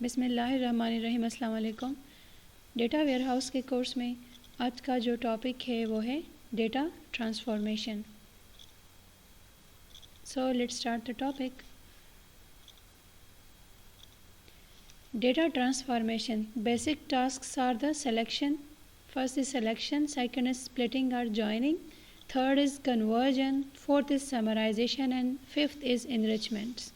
بسم اللہ الرحمن الرحیم. السلام علیکم. ڈیٹا ویئر ہاؤس کے کورس میں آج کا جو ٹاپک ہے وہ ہے data transformation. So let's start the topic. Data transformation basic tasks are the selection. First is selection, second is splitting or joining, third is conversion, fourth is summarization and fifth is enrichments.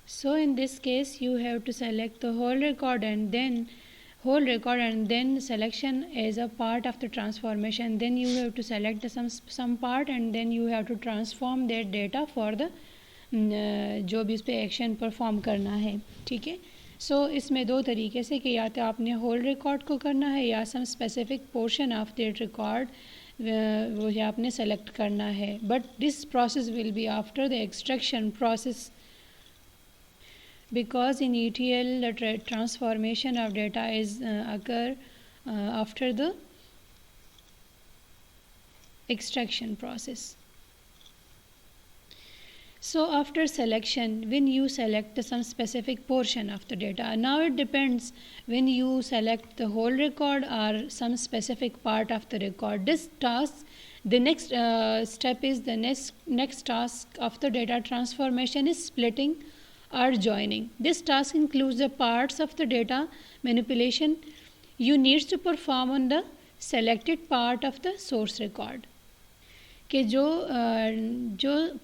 So in this case you have to select the whole record and then selection as a part of the transformation. Then you have to select some part and then you have to transform that data for the جو بھی اس پہ action perform کرنا ہے. ٹھیک ہے. سو اس میں دو طریقے سے کہ یا تو آپ نے ہول ریکارڈ کو کرنا ہے یا some specific portion of that record وہ آپ نے سلیکٹ کرنا ہے. But this process will be after the extraction process, because in ETL the transformation of data is occur after the extraction process. So after selection, when you select some specific portion of the data, now it depends when you select the whole record or some specific part of the record. This task, the next step is the next task of the data transformation is splitting or joining. This task includes the parts of the data manipulation you need to perform on the selected part of the source record. کہ جو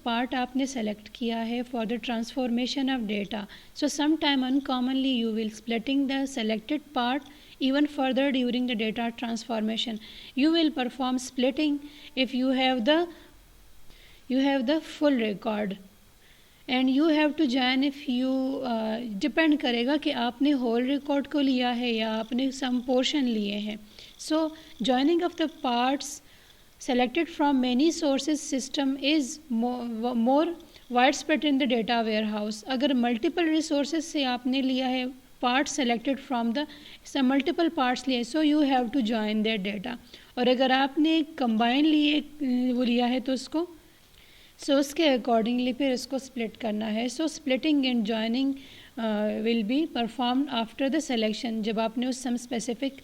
part آپ نے select کیا ہے for the transformation of data. So some time uncommonly you will splitting the selected part even further during the data transformation. You will perform splitting if you have the full record. And you have to join if you depend کرے گا کہ آپ نے whole record کو لیا ہے یا آپ نے سم پورشن لیے ہیں. So joining of the parts selected from many sources system is more widespread in the data warehouse. اگر multiple resources سے آپ نے لیا ہے parts selected from the some multiple parts لیے, so you have to join their data. اور اگر آپ نے combine وہ لیا ہے تو اس کو اس کے اکارڈنگلی پھر اس کو سپلٹ کرنا ہے. So splitting and joining will be performed after the selection. جب آپ نے اس سم اسپیسیفک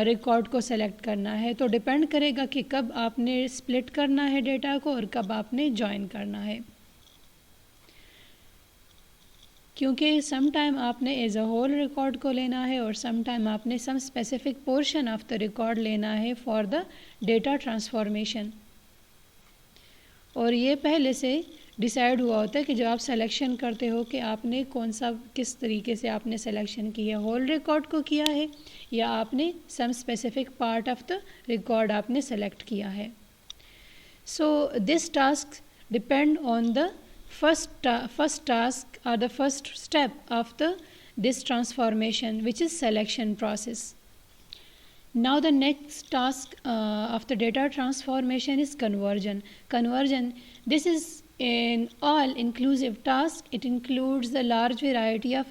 ریکارڈ کو سلیکٹ کرنا ہے تو ڈپینڈ کرے گا کہ کب آپ نے سپلٹ کرنا ہے ڈیٹا کو اور کب آپ نے جوائن کرنا ہے, کیونکہ سم ٹائم آپ نے ایز اے ہول ریکارڈ کو لینا ہے اور سم ٹائم آپ نے some specific portion of the record لینا ہے فار دا ڈیٹا ٹرانسفارمیشن. اور یہ پہلے سے ڈیسائیڈ ہوا ہوتا ہے کہ جب آپ سلیکشن کرتے ہو کہ آپ نے کس طریقے سے آپ نے سلیکشن کی ہے, ہول ریکارڈ کو کیا ہے یا آپ نے some specific part of the record آپ نے سلیکٹ کیا ہے. So this task depend on the first task or the first step of this transformation, which is selection process. Now the next task of the data transformation is conversion. This is an all-inclusive task. It includes the large variety of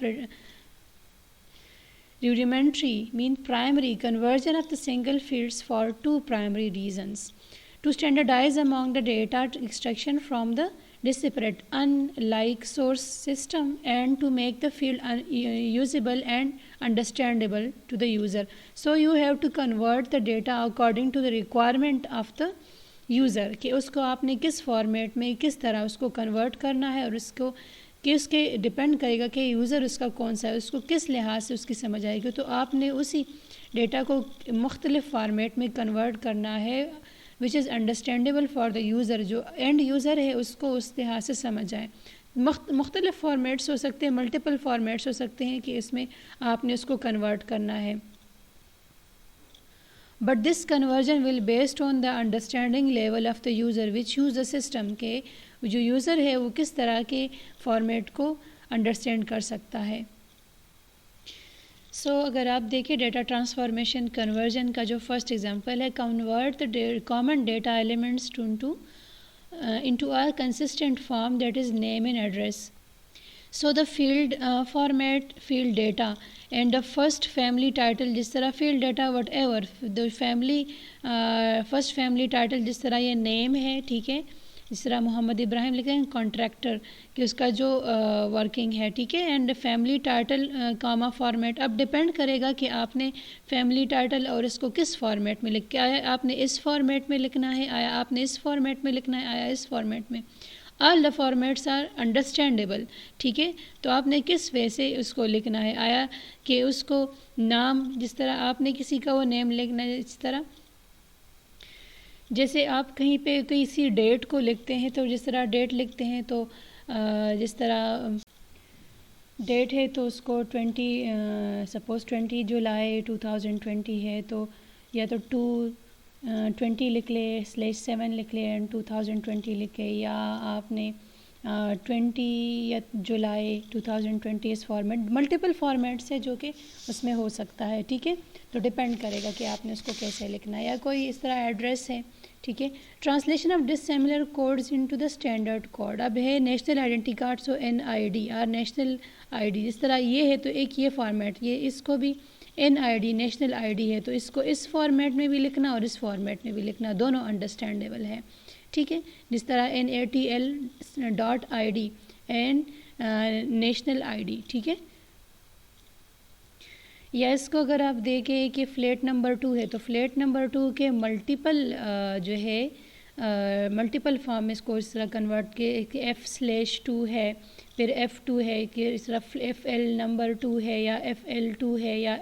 rudimentary, primary conversion of the single fields for two primary reasons: to standardize among the data extraction from the disparate unlike source system and to make the field usable and understandable to the user. So you have to convert the data according to the requirement of the user کہ اس کو آپ نے کس format میں کس طرح اس کو convert کرنا ہے اور اس کو کہ اس کے ڈپینڈ کرے گا کہ یوزر اس کا کون سا ہے, اس کو کس لحاظ سے اس کی سمجھ آئے گی. تو آپ نے اسی ڈیٹا کو مختلف فارمیٹ میں کنورٹ کرنا ہے which is understandable for the user. جو اینڈ یوزر ہے اس کو اس لحاظ سے سمجھ آئے. مختلف فارمیٹس ہو سکتے ہیں, ملٹیپل فارمیٹس ہو سکتے ہیں کہ اس میں آپ نے اس کو کنورٹ کرنا ہے. But this conversion will based on the understanding level of the user which use the system. کہ جو یوزر ہے وہ کس طرح کے فارمیٹ کو انڈرسٹینڈ کر سکتا ہے. سو اگر آپ دیکھیں ڈیٹا ٹرانسفارمیشن کنورژن کا جو فرسٹ ایگزامپل ہے, convert common data elements into a consistent form that is name and address. So the field format field data and the first family title جس طرح field data whatever the family first family title جس طرح یہ name ہے, ٹھیک ہے, جس طرح محمد ابراہیم لکھیں کانٹریکٹر کہ اس کا جو ورکنگ ہے, ٹھیک ہے, and family title Cama format. اب ڈپینڈ کرے گا کہ آپ نے فیملی ٹائٹل اور اس کو کس فارمیٹ میں لکھ کے, آیا آپ نے اس فارمیٹ میں لکھنا ہے, آیا آپ نے اس فارمیٹ میں لکھنا ہے, آیا اس فارمیٹ میں. آل دا فارمیٹس آر انڈرسٹینڈیبل, ٹھیک ہے, تو آپ نے کس وے سے اس کو لکھنا ہے, آیا کہ اس کو نام جس طرح آپ نے کسی کا وہ نیم لکھنا ہے, اس طرح جیسے آپ کہیں پہ کسی ڈیٹ کو لکھتے ہیں تو جس طرح ڈیٹ لکھتے ہیں تو جس طرح ڈیٹ ہے تو اس کو 20 جولائی 2020 ہے تو یا تو 20 لکھ لے /7 لکھ لے اینڈ 2020 لکھے, یا آپ نے 20 جولائی 2020 اس فارمیٹ. ملٹیپل فارمیٹس ہے جو کہ اس میں ہو سکتا ہے, ٹھیک ہے, تو ڈپینڈ کرے گا کہ آپ نے اس کو کیسے لکھنا ہے. یا کوئی اس طرح ایڈریس ہے, ٹھیک ہے, translation of dissimilar codes into the standard code. اب ہے national identity card, so NID اور نیشنل ID, جس طرح یہ ہے تو ایک یہ فارمیٹ, یہ اس کو بھی NID نیشنل ID ہے تو اس کو اس فارمیٹ میں بھی لکھنا اور اس فارمیٹ میں بھی لکھنا, دونوں انڈرسٹینڈیبل ہے, ٹھیک ہے, جس طرح NATL.ID اینڈ نیشنل ID, ٹھیک ہے. یا اس کو اگر آپ دیکھیں کہ فلیٹ نمبر 2 ہے تو فلیٹ نمبر 2 کے ملٹیپل جو ہے ملٹیپل فارم اس کو اس طرح کنورٹ کہ F/2 ہے, پھر F2 ہے, کہ اس طرح FL نمبر 2 ہے یا FL2 ہے یا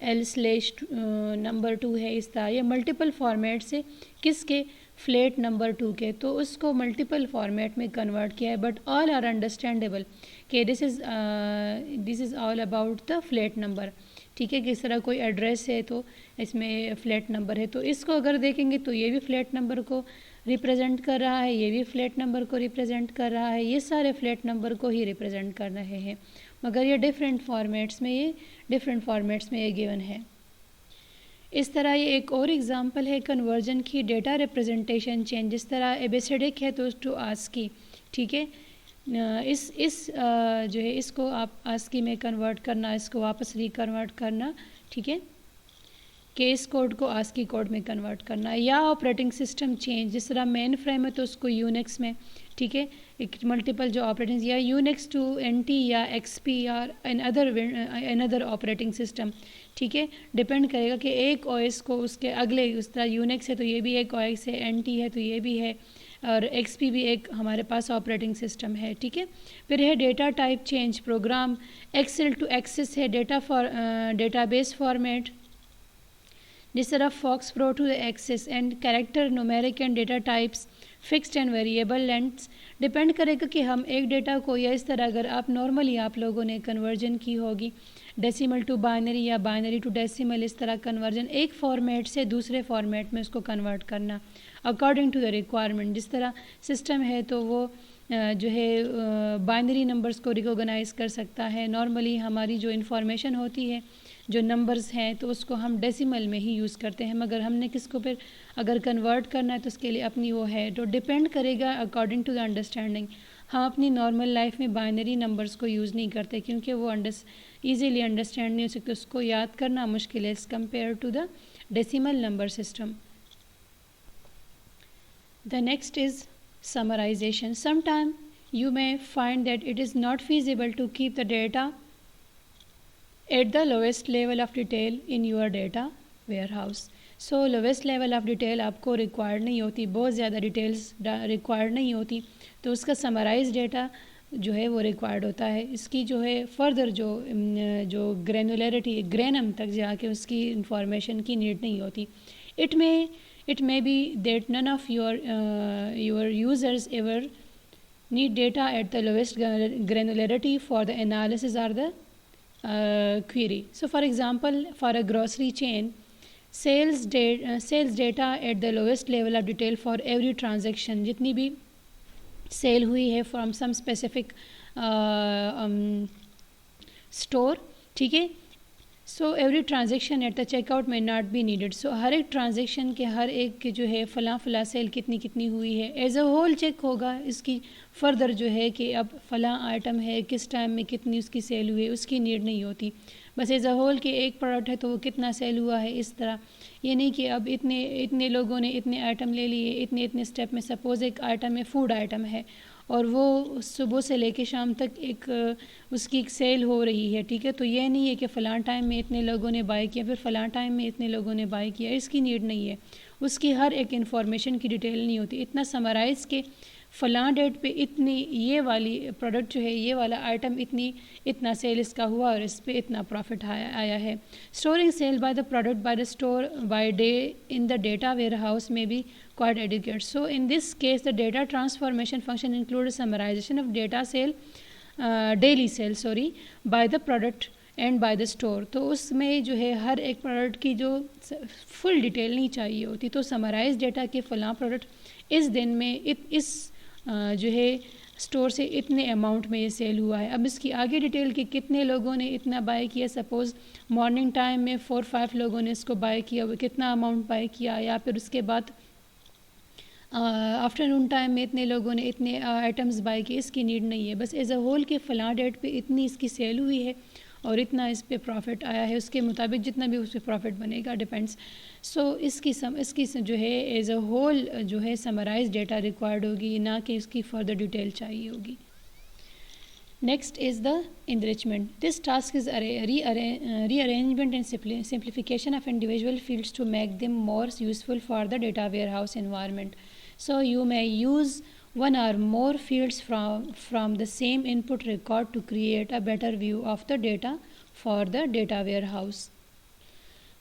FL/نمبر 2 ہے, اس طرح یہ ملٹیپل فارمیٹ سے کس کے فلیٹ نمبر 2 کے, تو اس کو ملٹیپل فارمیٹ میں کنورٹ کیا ہے, بٹ آل آر انڈرسٹینڈیبل کہ this is all about the flat number, ٹھیک ہے. کہ اس طرح کوئی ایڈریس ہے تو اس میں فلیٹ نمبر ہے, تو اس کو اگر دیکھیں گے تو یہ بھی فلیٹ نمبر کو ریپرزینٹ کر رہا ہے, یہ بھی فلیٹ نمبر کو ریپرزینٹ کر رہا ہے, یہ سارے فلیٹ نمبر کو ہی ریپرزینٹ کر رہے ہیں, مگر یہ ڈفرینٹ فارمیٹس میں یہ گیون ہے. اس طرح یہ ایک اور ایگزامپل ہے کنورژن کی, ڈیٹا ریپرزنٹیشن چینج. جس طرح ایبیسیڈک ہے تو ٹو آسکی, ٹھیک ہے, اس جو ہے اس کو آپ آسکی میں کنورٹ کرنا, اس کو واپس ریکنورٹ کرنا, ٹھیک ہے, کہ اس کوڈ کو آسکی کوڈ میں کنورٹ کرنا. یا آپریٹنگ سسٹم چینج, جس طرح مین فریم ہے تو اس کو یونیکس میں, ٹھیک ہے, ایک ملٹیپل جو آپریٹنگ یا یونیکس ٹو NT یا XP یا another آپریٹنگ سسٹم, ٹھیک ہے, ڈپینڈ کرے گا کہ ایک OS کو اس کے اگلے, اس طرح یونیکس ہے تو یہ بھی ایک OS ہے, NT ہے تو یہ بھی ہے, اور XP بھی ایک ہمارے پاس آپریٹنگ سسٹم ہے, ٹھیک ہے. پھر ہے data type change, program Excel to Access ہے ڈیٹا بیس فارمیٹ, جس طرح FoxPro to Access and character numeric and data types fixed and variable lengths. Depend کرے گا کہ ہم ایک ڈیٹا کو, یا اس طرح اگر آپ نارملی آپ لوگوں نے کنورژن کی ہوگی ڈیسیمل ٹو بائنری یا بائنری ٹو ڈیسیمل, اس طرح کنورژن ایک فارمیٹ سے دوسرے فارمیٹ میں اس کو کنورٹ کرنا اکارڈنگ ٹو دا ریکوائرمنٹ. جس طرح سسٹم ہے تو وہ جو ہے بائنری نمبرز کو ریکوگنائز کر سکتا ہے. نارملی ہماری جو انفارمیشن ہوتی ہے جو نمبرز ہیں تو اس کو ہم ڈیسیمل میں ہی یوز کرتے ہیں, مگر ہم نے کس کو پھر اگر کنورٹ کرنا ہے تو اس کے لیے اپنی وہ ہے, تو ڈپینڈ کرے گا اکارڈنگ ٹو دا انڈرسٹینڈنگ. ہم اپنی نارمل لائف میں بائنری نمبرز کو یوز نہیں کرتے کیونکہ وہ ایزیلی انڈرسٹینڈ نہیں ہو سکتے, اس کو یاد کرنا مشکل ہے as compare to the decimal number system. The next is summarization. Sometimes you may find that it is not feasible to keep the data at the lowest level of detail in your data warehouse. So lowest level of detail آپ کو required نہیں ہوتی, بہت زیادہ details required نہیں ہوتی, تو اس کا سمرائز ڈیٹا جو ہے وہ ریکوائرڈ ہوتا ہے. اس کی جو ہے فردر جو گرینولیرٹی گرینم تک جا کے اس کی انفارمیشن کی نیڈ نہیں ہوتی. It may be that none of your users ever need data at the lowest granularity for the analysis or the query. So for example, for a grocery chain, sales data at the lowest level of detail for every transaction, جتنی بھی cell ہوئی ہے from some specific store. ٹھیک ہے. So every transaction at the checkout may not be needed. So ہر ایک transaction کے ہر ایک کے جو ہے فلاں فلاں سیل کتنی ہوئی ہے ایز اے ہول چیک ہوگا. اس کی فردر جو ہے کہ اب فلاں آئٹم ہے کس ٹائم میں کتنی اس کی سیل ہوئی ہے اس کی نیڈ نہیں ہوتی. بس ایز اے ہول کہ ایک پروڈکٹ ہے تو وہ کتنا سیل ہوا ہے اس طرح. یہ نہیں کہ اب اتنے لوگوں نے اتنے آئٹم لے لیے اتنے اسٹیپ میں. سپوز ایک آئٹم ہے فوڈ آئٹم ہے اور وہ صبح سے لے کے شام تک اس کی ایک سیل ہو رہی ہے. ٹھیک ہے. تو یہ نہیں ہے کہ فلاں ٹائم میں اتنے لوگوں نے بائی کیا پھر فلاں ٹائم میں اتنے لوگوں نے بائی کیا. اس کی نیڈ نہیں ہے. اس کی ہر ایک انفارمیشن کی ڈیٹیل نہیں ہوتی. اتنا سمرائز کہ فلاں ڈیٹ پہ اتنی یہ والی پروڈکٹ جو ہے یہ والا آئٹم اتنا سیل اس کا ہوا اور اس پہ اتنا پروفٹ آیا ہے. Storing sale by the product by the store by day in the data warehouse میں be quite adequate. So in this case the data transformation function includes summarization of data sale daily sale by the product and by the store. تو اس میں جو ہے ہر ایک product کی جو full detail نہیں چاہیے ہوتی. تو سمرائز ڈیٹا کہ فلاں پروڈکٹ اس دن میں اس جو ہے اسٹور سے اتنے اماؤنٹ میں یہ سیل ہوا ہے. اب اس کی آگے ڈیٹیل کہ کتنے لوگوں نے اتنا بائی کیا. سپوز مارننگ ٹائم میں 4-5 لوگوں نے اس کو بائی کیا وہ کتنا اماؤنٹ بائی کیا. یا پھر اس کے بعد آفٹرنون ٹائم میں اتنے لوگوں نے اتنے آئٹمز بائی کی. اس کی نیڈ نہیں ہے. بس ایز اے ہول کہ فلاں ڈیٹ پہ اتنی اس کی سیل ہوئی ہے اور اتنا اس پہ پروفٹ آیا ہے. اس کے مطابق جتنا بھی اس پہ پروفٹ بنے گا ڈپینڈس. سو اس کی جو ہے ایز اے ہول جو ہے سمرائز ڈیٹا ریکوائرڈ ہوگی نہ کہ اس کی فردر ڈیٹیل چاہیے ہوگی. Next is the enrichment. This task is rearrangement and simplification of individual fields to make them more useful for the data warehouse environment. So you may use one or more fields from the same input record to create a better view of the data for the data warehouse.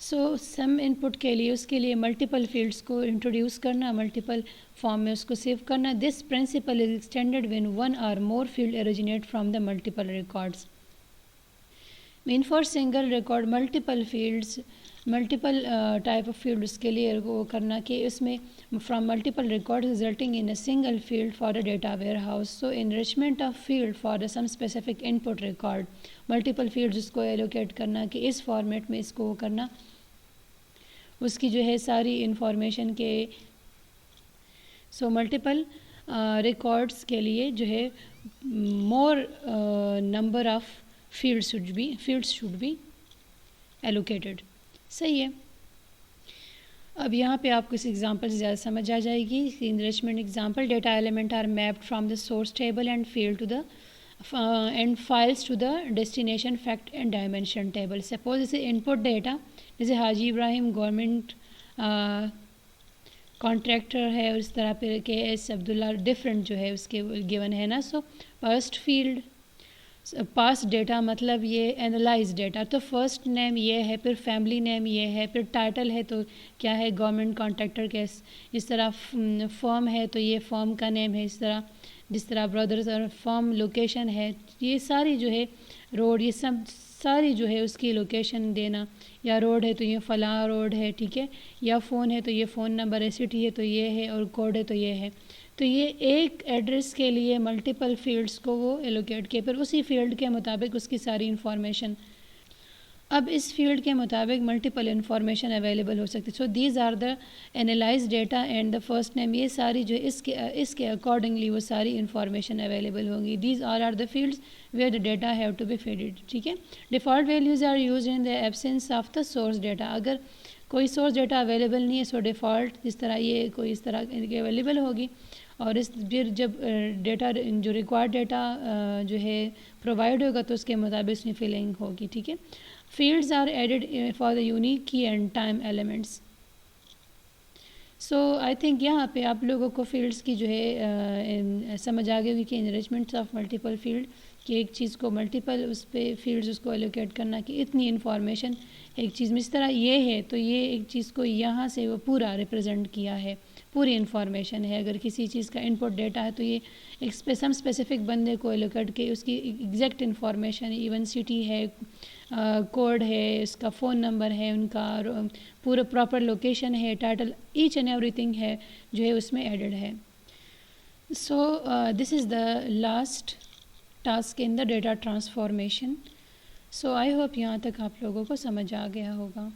So some input کے لیے اس کے لیے multiple fields کو introduce کرنا multiple form میں اس کو سیو کرنا. This principle is extended when one or more field originate from the multiple records. Mean for single record multiple fields multiple type of field اس کے لیے وہ کرنا کہ اس میں from multiple record resulting in a single field for a data warehouse. So enrichment of field for some specific input record multiple fields اس کو ایلوکیٹ کرنا کہ اس فارمیٹ میں اس کو کرنا. اس کی جو ہے ساری انفارمیشن کے ملٹیپل ریکارڈس کے لیے جو ہے more number of fields should be allocated. صحیح ہے. اب یہاں پہ آپ کو اس ایگزامپل سے زیادہ سمجھ آ جائے گی. Enrichment example data element are mapped from the source table and field to the end files to the destination fact and dimension table. Suppose اسے ان پٹ ڈیٹا جیسے حاجی ابراہیم گورنمنٹ کانٹریکٹر ہے اور اس طرح پہ کے ایس عبداللہ ڈفرینٹ جو ہے اس کے گیون ہے نا. سو فرسٹ فیلڈ پاس ڈیٹا مطلب یہ اینالائز ڈیٹا. تو فرسٹ نیم یہ ہے پھر فیملی نیم یہ ہے پھر ٹائٹل ہے تو کیا ہے گورنمنٹ کانٹریکٹر کیس. اس طرح فارم ہے تو یہ فارم کا نیم ہے. اس طرح جس طرح برادرز اور فارم لوکیشن ہے یہ ساری جو ہے روڈ یہ سب ساری جو ہے اس کی لوکیشن دینا. یا روڈ ہے تو یہ فلاں روڈ ہے. ٹھیک ہے. یا فون ہے تو یہ فون نمبر ہے. سٹی ہے تو یہ ہے اور کوڈ ہے تو یہ ہے. تو یہ ایک ایڈریس کے لیے ملٹیپل فیلڈس کو وہ ایلوکیٹ کیے پھر اسی فیلڈ کے مطابق اس کی ساری انفارمیشن. اب اس فیلڈ کے مطابق ملٹیپل انفارمیشن اویلیبل ہو سکتی. So these are the analyze data and the first name. یہ ساری جو اس کے اکارڈنگلی وہ ساری انفارمیشن اویلیبل ہوں گی. These are the fields where the data have to be feeded. ٹھیک ہے. Default values are use in the absence of the source data. اگر کوئی سورس ڈیٹا اویلیبل نہیں ہے سو ڈیفالٹ جس طرح یہ کوئی اس طرح اویلیبل ہوگی. اور اس پھر جب ڈیٹا جو ریکوائرڈ ڈیٹا جو ہے پرووائڈ ہوگا تو اس کے مطابق اس میں فلنگ ہوگی. ٹھیک ہے. Fields are added for the unique key and time elements. So I think یہاں پہ آپ لوگوں کو فیلڈس کی جو ہے سمجھ آ گئی ہوگی کہ انریچمنٹس آف ملٹیپل فیلڈ کہ ایک چیز کو ملٹیپل اس پہ فیلڈز اس کو ایلوکیٹ کرنا کہ اتنی انفارمیشن ایک چیز میں اس طرح یہ ہے تو یہ ایک چیز کو یہاں سے وہ پورا ریپرزینٹ کیا ہے پوری انفارمیشن ہے. اگر کسی چیز کا انپٹ ڈیٹا ہے تو یہ ایک سم اسپیسیفک بندے کو ایلوکیٹ کے اس کی ایگزیکٹ انفارمیشن ایون سٹی ہے کوڈ ہے اس کا فون نمبر ہے ان کا پورا پراپر لوکیشن ہے title H and everything ہے جو ہے اس میں ایڈڈ ہے. So this is the last task in the data transformation. So I hope یہاں تک آپ لوگوں کو سمجھ آ گیا ہوگا.